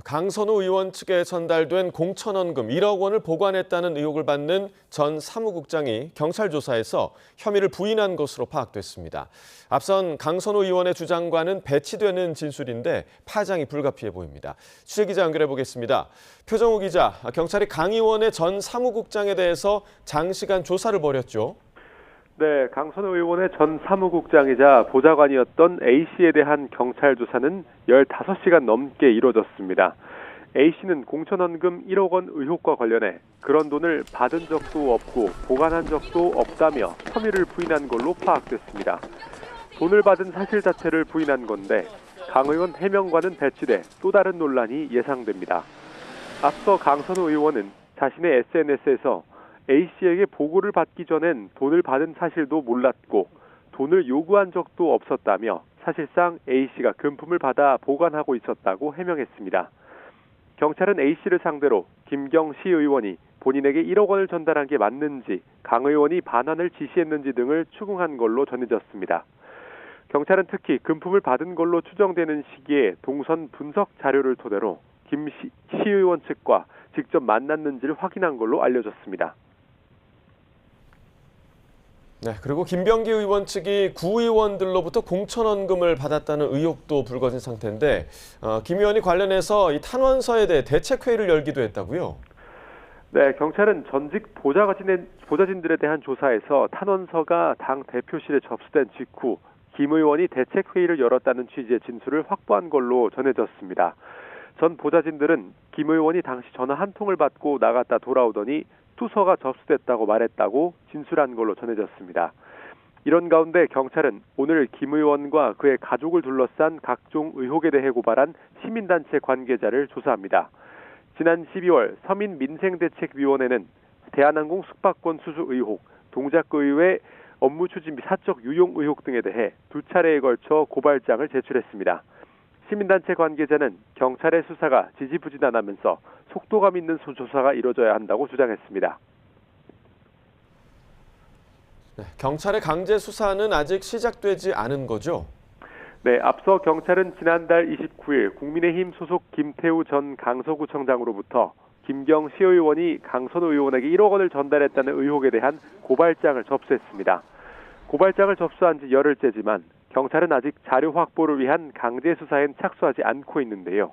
강선우 의원 측에 전달된 공천원금 1억 원을 보관했다는 의혹을 받는 전 사무국장이 경찰 조사에서 혐의를 부인한 것으로 파악됐습니다. 앞선 강선우 의원의 주장과는 배치되는 진술인데 파장이 불가피해 보입니다. 취재기자 연결해 보겠습니다. 표정우 기자, 경찰이 강 의원의 전 사무국장에 대해서 장시간 조사를 벌였죠. 네, 강선우 의원의 전 사무국장이자 보좌관이었던 A씨에 대한 경찰 조사는 15시간 넘게 이뤄졌습니다. A씨는 공천원금 1억 원 의혹과 관련해 그런 돈을 받은 적도 없고 보관한 적도 없다며 혐의를 부인한 걸로 파악됐습니다. 돈을 받은 사실 자체를 부인한 건데 강 의원 해명과는 배치돼 또 다른 논란이 예상됩니다. 앞서 강선우 의원은 자신의 SNS에서 A씨에게 보고를 받기 전엔 돈을 받은 사실도 몰랐고 돈을 요구한 적도 없었다며 사실상 A씨가 금품을 받아 보관하고 있었다고 해명했습니다. 경찰은 A씨를 상대로 김경 시의원이 본인에게 1억 원을 전달한 게 맞는지 강 의원이 반환을 지시했는지 등을 추궁한 걸로 전해졌습니다. 경찰은 특히 금품을 받은 걸로 추정되는 시기에 동선 분석 자료를 토대로 김 시의원 측과 직접 만났는지를 확인한 걸로 알려졌습니다. 네, 그리고 김병기 의원 측이 구의원들로부터 공천원금을 받았다는 의혹도 불거진 상태인데 김 의원이 관련해서 이 탄원서에 대해 대책회의를 열기도 했다고요? 네, 경찰은 전직 보좌진들에 대한 조사에서 탄원서가 당 대표실에 접수된 직후 김 의원이 대책회의를 열었다는 취지의 진술을 확보한 걸로 전해졌습니다. 전 보좌진들은 김 의원이 당시 전화 한 통을 받고 나갔다 돌아오더니 투서가 접수됐다고 말했다고 진술한 걸로 전해졌습니다. 이런 가운데 경찰은 오늘 김 의원과 그의 가족을 둘러싼 각종 의혹에 대해 고발한 시민단체 관계자를 조사합니다. 지난 12월 서민민생대책위원회는 대한항공 숙박권 수수 의혹, 동작의회 업무 추진 및 사적 유용 의혹 등에 대해 두 차례에 걸쳐 고발장을 제출했습니다. 시민단체 관계자는 경찰의 수사가 지지부진하다면서 속도감 있는 조사가 이뤄져야 한다고 주장했습니다. 네, 경찰의 강제 수사는 아직 시작되지 않은 거죠? 네, 앞서 경찰은 지난달 29일 국민의힘 소속 김태우 전 강서구청장으로부터 김경 시의원이 강선우 의원에게 1억 원을 전달했다는 의혹에 대한 고발장을 접수했습니다. 고발장을 접수한 지 열흘째지만 경찰은 아직 자료 확보를 위한 강제 수사엔 착수하지 않고 있는데요.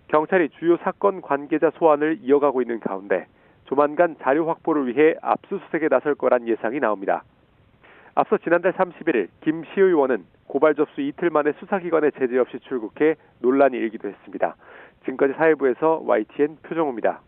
경찰이 주요 사건 관계자 소환을 이어가고 있는 가운데 조만간 자료 확보를 위해 압수수색에 나설 거란 예상이 나옵니다. 앞서 지난달 31일 김 시의원은 고발 접수 이틀 만에 수사기관에 제재 없이 출국해 논란이 일기도 했습니다. 지금까지 사회부에서 YTN 표정우입니다.